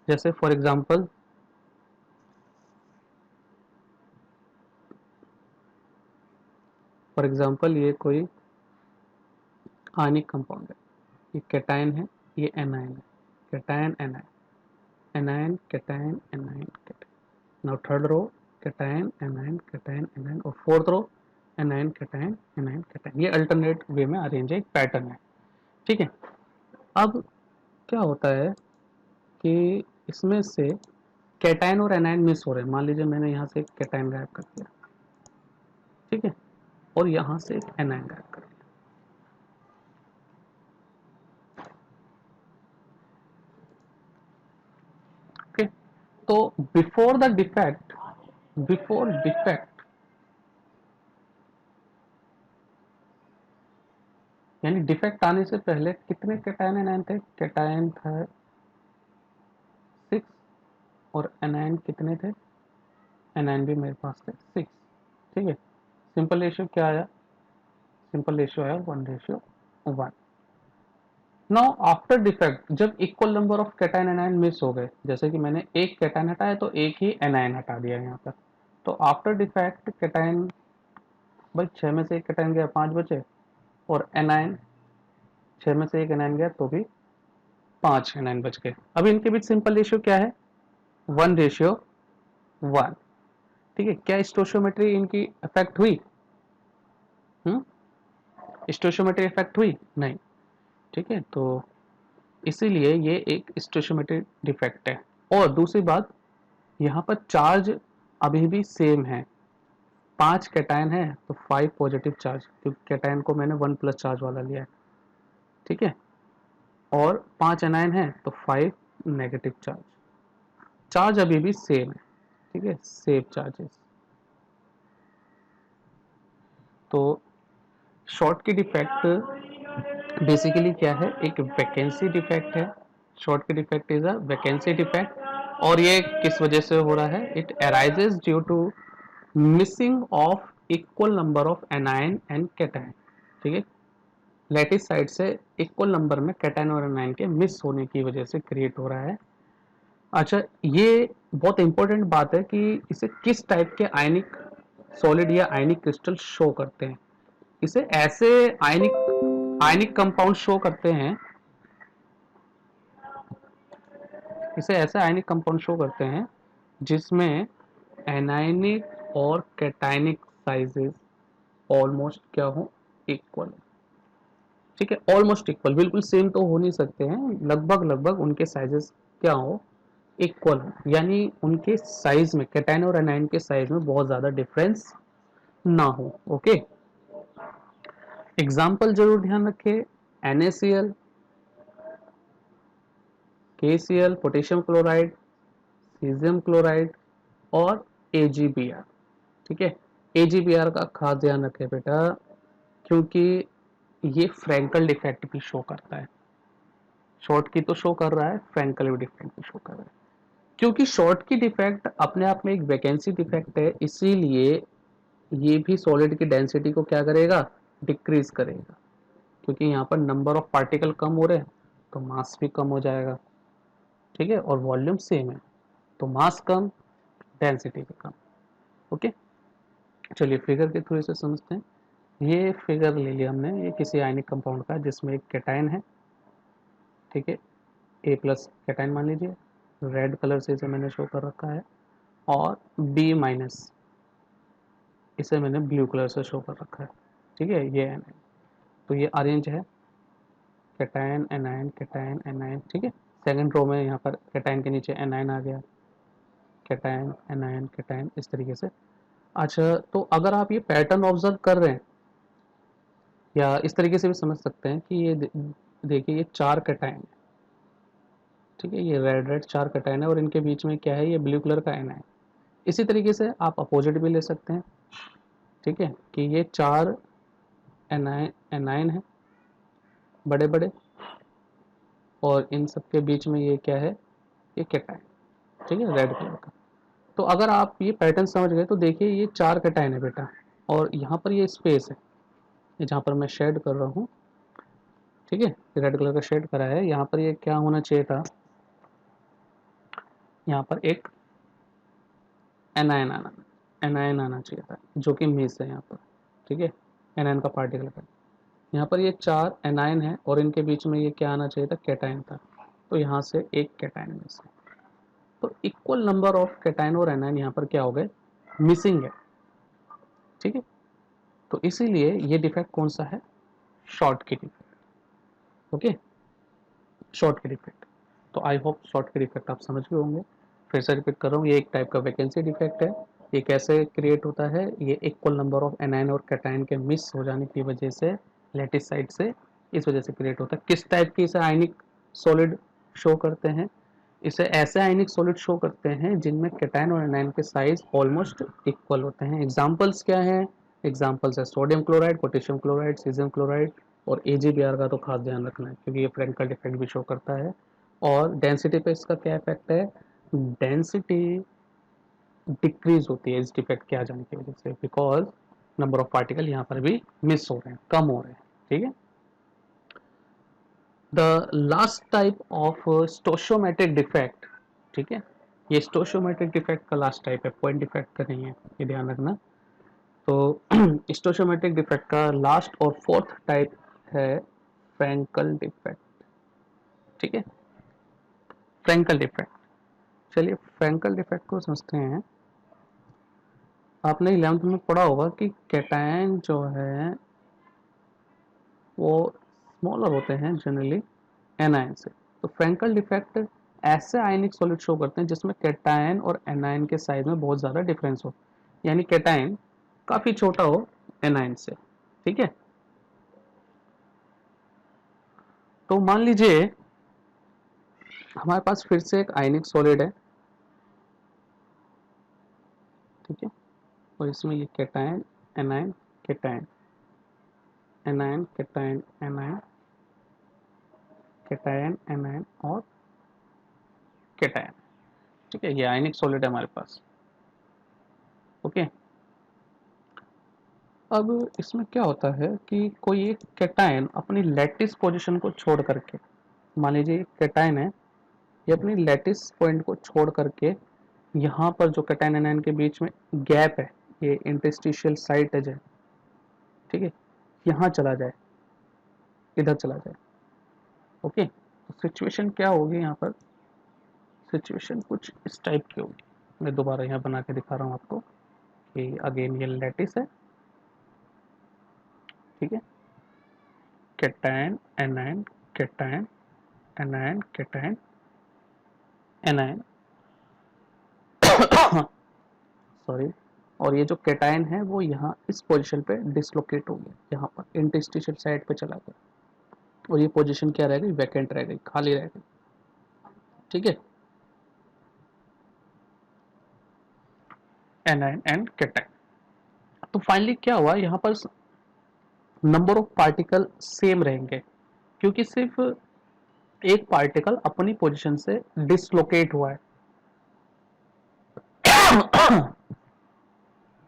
जैसे फॉर एग्जांपल ये कोई आयनिक कंपाउंड है, ये कैटायन है, ये एनायन है, cation anion, anion cation anion cation. Now third row, cation anion cation anion, और fourth row anion cation anion cation. ये अल्टरनेट वे में अरेंज है, एक पैटर्न है। ठीक है, अब क्या होता है कि इसमें से कैटायन और एनायन मिस हो रहे हैं। मान लीजिए मैंने यहाँ से एक कैटायन गायब कर दिया, ठीक है, और यहाँ से एक एनायन गायब कर दिया। ओके, तो बिफोर डिफेक्ट यानी डिफेक्ट आने से पहले कितने कैटायन एनायन थे, कैटायन था 6, और एनायन कितने थे, एनायन भी मेरे पास थे 6। ठीक है, सिंपल रेशियो क्या आया, सिंपल रेशियो आया 1:1। नाउ आफ्टर डिफेक्ट जब equal number of cation anion miss हो गए, जैसे कि मैंने एक कैटायन हटाया तो एक ही एनायन हटा दिया यहाँ पर, तो आफ्टर डिफेक्ट कैटायन, भाई 6 में से एक कैटायन गया 5 बचे, और एनायन 6 में से एक एनायन गया तो भी 5 एनायन बच गए। अब इनके बीच सिंपल रेशियो क्या है, 1:1। ठीक है, क्या स्टोशियोमेट्री इनकी इफेक्ट हुई, स्टोशियोमेट्री इफेक्ट हुई नहीं। ठीक है, तो इसीलिए ये एक स्टोशियोमेट्री डिफेक्ट है। और दूसरी बात, यहाँ पर चार्ज अभी भी सेम है, 5 कैटायन है तो 5 पॉजिटिव चार्ज, क्योंकि कैटायन को मैंने 1 प्लस चार्ज वाला लिया है। ठीक है, और 5 एनायन है तो 5 नेगेटिव चार्ज, चार्ज अभी भी सेम है, ठीक है, सेम चार्जेस। तो शॉर्टकट डिफेक्ट बेसिकली क्या है, एक वैकेंसी डिफेक्ट है। Schottky defect is a vacancy defect, और ये किस वजह से हो रहा है, it arises due to missing of equal number of anion and cation, ठीक है, लैटिस साइड से इक्वल नंबर में कैटायन और एनायन के मिस होने की वजह से क्रिएट हो रहा है। अच्छा, ये बहुत इंपॉर्टेंट बात है कि इसे किस टाइप के आयनिक सॉलिड या आयनिक क्रिस्टल शो करते हैं। इसे ऐसे आयनिक आयनिक कंपाउंड शो करते हैं, इसे ऐसे आयनिक कंपाउंड शो करते हैं जिसमें एनायनिक और कैटायनिक साइजेस ऑलमोस्ट क्या हो, इक्वल, ठीक है, ऑलमोस्ट इक्वल, बिल्कुल सेम तो हो नहीं सकते हैं, लगभग लगभग उनके साइजेस क्या हो, इक्वल हो, यानी उनके साइज में, कैटायन और एनायन के साइज में बहुत ज्यादा डिफरेंस ना हो। ओके, एग्जाम्पल जरूर ध्यान रखें, NaCl, KCl, potassium chloride, caesium chloride और AgBr, ठीक है, AgBr का खास ध्यान रखें बेटा, क्योंकि ये फ्रैंकल डिफेक्ट भी शो करता है। शॉर्ट की तो शो कर रहा है, फ्रैंकल डिफेक्ट भी शो कर रहा है। क्योंकि शॉर्ट की डिफेक्ट अपने आप में एक वैकेंसी डिफेक्ट है, इसीलिए ये भी सॉलिड की डेंसिटी को क्या करेगा, डिक्रीज करेगा, क्योंकि यहाँ पर नंबर ऑफ पार्टिकल कम हो रहे हैं तो मास भी कम हो जाएगा, ठीक है, और वॉल्यूम सेम है, तो मास कम, डेंसिटी भी कम। ओके, चलिए फिगर के थ्रू इसे समझते हैं। ये फिगर ले लिया हमने, ये किसी आयनिक कंपाउंड का जिसमें एक कैटायन है, ठीक है, A प्लस कैटायन मान लीजिए, रेड कलर से इसे मैंने शो कर रखा है, और B माइनस इसे मैंने ब्लू कलर से शो कर रखा है, ठीक है, ये एनायन, तो ये अरेंज है, कैटायन एनायन कैटायन एनायन, ठीक है, सेकंड रो में यहाँ पर कैटायन के नीचे एनायन आ गया, कैटायन एनायन कैटायन, इस तरीके से। अच्छा, तो अगर आप ये पैटर्न ऑब्जर्व कर रहे हैं, या इस तरीके से भी समझ सकते हैं कि ये देखिए ये 4 कैटायन है, ठीक है, ये रेड रेड 4 कैटायन है और इनके बीच में क्या है, ये ब्लू कलर का एनायन। इसी तरीके से आप अपोजिट भी ले सकते हैं, ठीक है, कि ये 4 एनायन एनायन है बड़े बड़े, और इन सब के बीच में ये क्या है, ये कैटायन, ठीक है, रेड कलर का। तो अगर आप ये पैटर्न समझ गए तो देखिए ये 4 कैटायन है बेटा, और यहाँ पर ये स्पेस है, ये जहाँ पर मैं शेड कर रहा हूँ, ठीक है, रेड कलर का शेड करा है, यहाँ पर ये क्या होना चाहिए था, यहाँ पर एक एनायन आना चाहिए था, जो कि मिस है यहाँ पर, ठीक है, एनायन का पार्टिकल है, यहाँ पर ये 4 एनायन है और इनके बीच में ये क्या आना चाहिए था, कैटायन था, तो यहाँ से एक कैटायन मिस है, तो इक्वल नंबर ऑफ कैटायन और एनायन यहाँ पर क्या हो गए, मिसिंग है, ठीक है, तो इसीलिए ये डिफेक्ट कौन सा है, शॉर्ट की डिफेक्ट। ओके, शॉर्ट की डिफेक्ट, तो आई होप शॉर्ट की डिफेक्ट आप समझ गए होंगे। फिर से रिपीट कर रहा हूँ, ये एक टाइप का वैकेंसी डिफेक्ट है। ये कैसे क्रिएट होता है, ये इक्वल नंबर ऑफ एनायन और कैटायन के मिस हो जाने की वजह से, लैटिस साइड से, इस वजह से क्रिएट होता है। किस टाइप की इसे आयनिक सॉलिड शो करते हैं, इसे ऐसे आयनिक सॉलिड शो करते हैं जिनमें कैटायन और एनायन के साइज ऑलमोस्ट इक्वल होते हैं। एग्जांपल्स क्या हैं, एग्जांपल्स है sodium chloride, potassium chloride, caesium chloride, और AgBr का तो खास ध्यान रखना है क्योंकि ये फ्रैंकल डिफेक्ट भी शो करता है। और डेंसिटी पे इसका क्या इफेक्ट है, डेंसिटी डिक्रीज होती है इस डिफेक्ट के आ जाने की वजह से, बिकॉज नंबर ऑफ पार्टिकल यहाँ पर भी मिस हो रहे हैं, कम हो रहे हैं, ठीक है। The last type of stoichiometric defect, ठीक है, ये स्टोशियोमेट्रिक डिफेक्ट का लास्ट टाइप है, पॉइंट डिफेक्ट का नहीं है, ये ध्यान रखना। तो स्टोशियोमेट्रिक डिफेक्ट का लास्ट और फोर्थ टाइप है फ्रैंकल डिफेक्ट, ठीक है, फ्रैंकल डिफेक्ट। चलिए फ्रैंकल डिफेक्ट को समझते हैं। आपने 11th में पढ़ा होगा कि कैटायन जो है वो स्मॉलर होते हैं जनरली एनायन से, तो फ्रैंकल डिफेक्ट ऐसे आयनिक सॉलिड शो करते हैं जिसमें कैटायन और एनायन के साइज में बहुत ज़्यादा डिफरेंस हो, यानी कैटायन काफ़ी छोटा हो एनायन से, ठीक है। तो मान लीजिए हमारे पास फिर से एक आयनिक सॉलिड है, ठीक है, और इसमें ये cation anion cation, anion cation anion cation anion और कैटायन, ठीक है, ये आयनिक सॉलिड है हमारे पास। ओके, अब इसमें क्या होता है कि कोई एक कैटायन अपनी लैटिस पोजीशन को छोड़ करके, मान लीजिए कैटायन है, ये अपनी लैटिस पॉइंट को छोड़ करके यहाँ पर जो कैटायन एनायन के बीच में गैप है, ये इंटरस्टिशियल साइट है, ठीक है, यहाँ चला जाए, इधर चला जाए। ओके, तो सिचुएशन क्या होगी यहाँ पर, सिचुएशन कुछ इस टाइप की होगी। मैं दोबारा यहाँ बना के दिखा रहा हूँ आपको कि अगेन ये लैटिस है, ठीक है, cation anion cation anion cation anion sorry, और ये जो कैटायन है वो यहाँ इस पोजीशन पे डिसलोकेट हो गया, यहाँ पर इंटरस्टिशियल साइड पे चला गया, और ये पोजीशन क्या रह गई, वैकेंट रह गई, खाली रह गई, ठीक है, एनायन एंड कैटायन। तो फाइनली क्या हुआ, यहाँ पर नंबर ऑफ पार्टिकल सेम रहेंगे, क्योंकि सिर्फ एक पार्टिकल अपनी पोजीशन से डिसलोकेट हुआ है,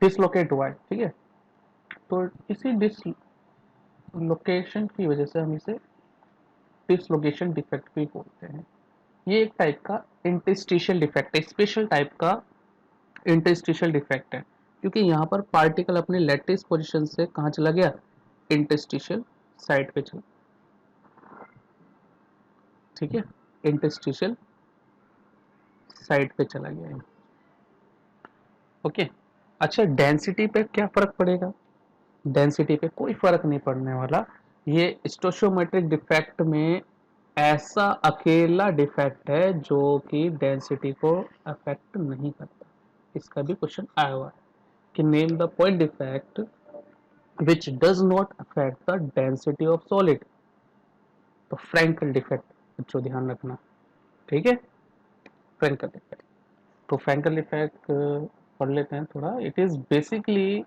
डिसलोकेट हुआ है, ठीक है, तो इसी डिसलोकेशन की वजह से हम इसे डिसलोकेशन डिफेक्ट भी बोलते हैं। ये एक टाइप का इंटरस्टिशियल डिफेक्ट है, स्पेशल टाइप का इंटरस्टिशियल डिफेक्ट है, क्योंकि यहाँ पर पार्टिकल अपने लैटिस पोजीशन से कहाँ चला गया, इंटरस्टिशियल साइड पे चला, ठीक है, इंटरस्टिशियल साइड पे चला गया है। ओके, अच्छा डेंसिटी पे क्या फर्क पड़ेगा, डेंसिटी पे कोई फर्क नहीं पड़ने वाला, ये स्टोशियोमेट्रिक डिफेक्ट में ऐसा अकेला डिफेक्ट है जो कि डेंसिटी को अफेक्ट नहीं करता। इसका भी क्वेश्चन आया हुआ है कि name the point defect which does not affect the density of solid, तो फ्रैंकल डिफेक्ट बच्चों ध्यान रखना, ठीक है, फ्रैंकल डिफेक्ट, तो फ्रैंकल डिफेक्ट पढ़ लेते हैं थोड़ा। It is basically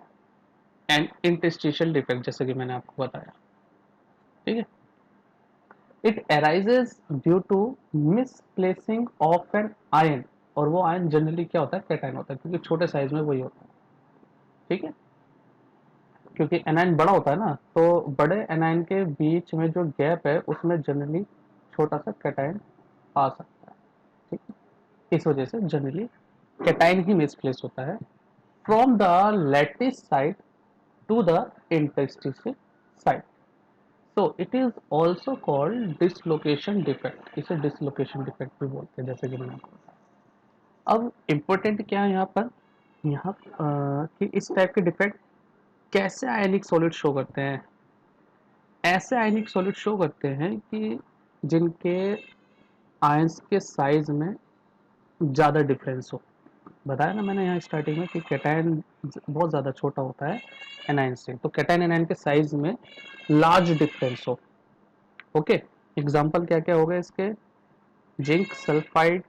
an interstitial defect, जैसे कि मैंने आपको बताया, ठीक है, it arises due to misplacing of an ion, और वो आयन जनरली क्या होता है, कैटायन होता है, क्योंकि छोटे साइज में वही होता है, ठीक है, क्योंकि एनायन बड़ा होता है ना, तो बड़े एनायन के बीच में जो गैप है उसमें जनरली छोटा सा कैटायन आ सकता है, ठीक है, इस वजह से जनरली कैटायन ही मिसप्लेस होता है from the lattice site to the interstitial site, so it is also called dislocation defect, इसे डिसलोकेशन डिफेक्ट भी बोलते हैं, जैसे कि मैंने आपको बताया। अब इम्पोर्टेंट क्या है यहाँ पर, यहाँ कि इस टाइप के डिफेक्ट कैसे आयनिक सॉलिड शो करते हैं, ऐसे आयनिक सॉलिड शो करते हैं कि जिनके आयंस के साइज में ज़्यादा डिफरेंस हो। बताया ना मैंने यहाँ स्टार्टिंग में कि कैटायन बहुत ज़्यादा छोटा होता है एनायन से, तो कैटायन एनायन के साइज में लार्ज डिफरेंस हो। ओके, एग्जांपल क्या क्या होगा इसके, zinc sulphide,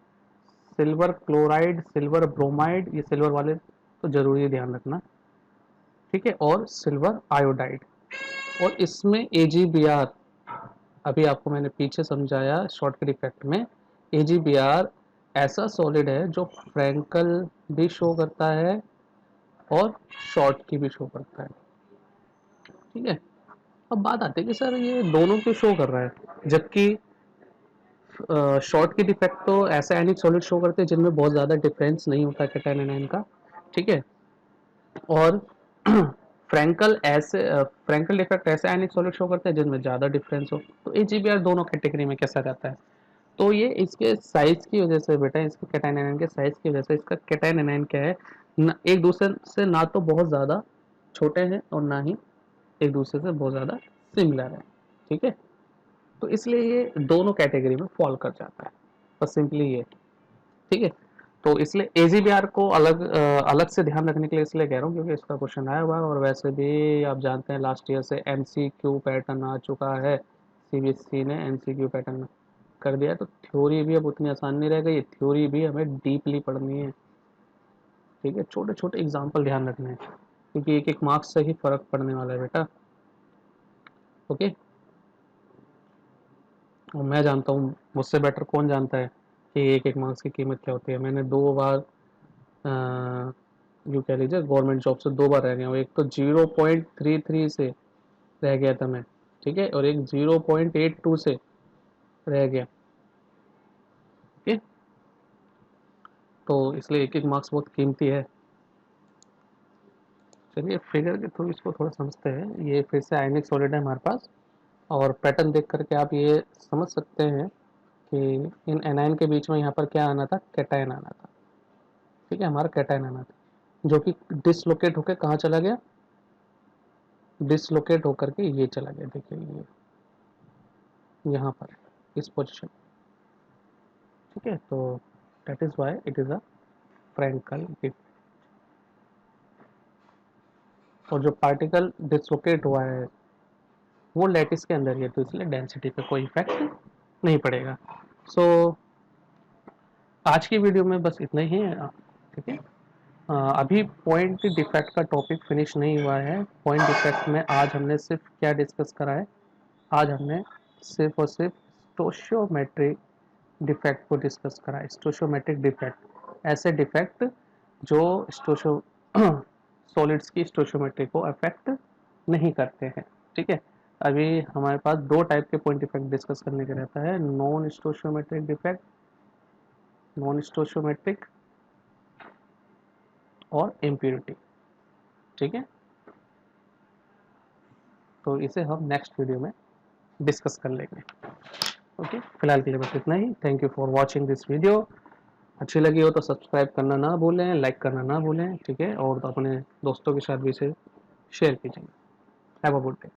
silver chloride, silver bromide, ये सिल्वर वाले तो जरूरी है ध्यान रखना, ठीक है, और सिल्वर आयोडाइड, और इसमें AgBr, अभी आपको मैंने पीछे समझाया शॉर्टकट इफेक्ट में, AgBr ऐसा सॉलिड है जो फ्रैंकल भी शो करता है और शॉर्ट की भी शो करता है, ठीक है। अब बात आती है कि सर ये दोनों क्यों शो कर रहा है, जबकि शॉर्ट की डिफेक्ट तो ऐसे आयनिक सॉलिड शो करते हैं जिनमें बहुत ज़्यादा डिफरेंस नहीं होता कैटायन एनायन का, ठीक है, और फ्रैंकल डिफेक्ट ऐसे आयनिक सॉलिड शो करते हैं जिनमें ज़्यादा डिफरेंस हो, तो AgBr दोनों कैटेगरी में कैसा रहता है, तो ये इसके साइज की वजह से बेटा, इसके कैटायन एनायन के साइज की वजह से इसका कैटायन एनायन क्या है, एक दूसरे से ना तो बहुत ज़्यादा छोटे हैं और ना ही एक दूसरे से बहुत ज़्यादा सिमिलर है, ठीक है, तो इसलिए ये दोनों कैटेगरी में फॉल कर जाता है, बस सिंपली ये, ठीक है, तो इसलिए AgBr को अलग से ध्यान रखने के लिए इसलिए कह रहा हूँ क्योंकि इसका क्वेश्चन आया हुआ है, और वैसे भी आप जानते हैं लास्ट ईयर से MCQ पैटर्न आ चुका है, CBSE ने MCQ पैटर्न कर दिया है, तो थ्योरी भी अब उतनी आसान नहीं रह गई, थ्योरी भी हमें डीपली पढ़नी है। ठीक है, छोटे छोटे एग्जाम्पल ध्यान रखने हैं, क्योंकि एक एक मार्क्स से ही फर्क पड़ने वाला है बेटा। ओके, और मैं जानता हूँ, मुझसे बेटर कौन जानता है कि एक एक मार्क्स की कीमत क्या होती है। मैंने 2 बार यूँ कह लीजिए गवर्नमेंट जॉब से 2 बार रह गया हूँ। एक तो 0.33 से रह गया था मैं, ठीक है, और एक 0.82 से रह गया। ओके, तो इसलिए एक एक मार्क्स बहुत कीमती है। चलिए फिगर के थ्रू इसको थोड़ा समझते हैं। ये फिर से आयनिक सॉलिड है हमारे पास, और पैटर्न देख करके आप ये समझ सकते हैं कि इन एनायन के बीच में यहाँ पर क्या आना था, कैटायन आना था। ठीक है, हमारा कैटायन आना था, जो कि डिसलोकेट होकर कहाँ चला गया, डिसलोकेट होकर के ये चला गया। देखिए ये यहाँ पर इस पोजीशन। ठीक है, तो that is why it is a Frenkel defect. और जो पार्टिकल डिसलोकेट हुआ है वो लैटिस के अंदर ही है, तो इसलिए डेंसिटी पे कोई इफेक्ट नहीं पड़ेगा। सो आज की वीडियो में बस इतना ही है। ठीक है, अभी पॉइंट डिफेक्ट का टॉपिक फिनिश नहीं हुआ है। पॉइंट डिफेक्ट में आज हमने सिर्फ क्या डिस्कस करा है, आज हमने सिर्फ और सिर्फ स्टोशियोमेट्रिक डिफेक्ट को डिस्कस करा है। स्टोशियोमेट्रिक डिफेक्ट ऐसे डिफेक्ट जो स्टोशो सॉलिड्स की स्टोशियोमेट्री को अफेक्ट नहीं करते हैं। ठीक है, अभी हमारे पास 2 टाइप के पॉइंट डिफेक्ट डिस्कस करने का रहता है, non stoichiometric defect, non stoichiometric, और इम्प्योरिटी। ठीक है, तो इसे हम नेक्स्ट वीडियो में डिस्कस कर लेंगे। ओके, फिलहाल के लिए बस इतना ही। Thank you for watching this video. अच्छी लगी हो तो सब्सक्राइब करना ना भूलें, लाइक करना ना भूलें। ठीक है, और तो अपने दोस्तों के साथ भी इसे शेयर कीजिए। Have a good day.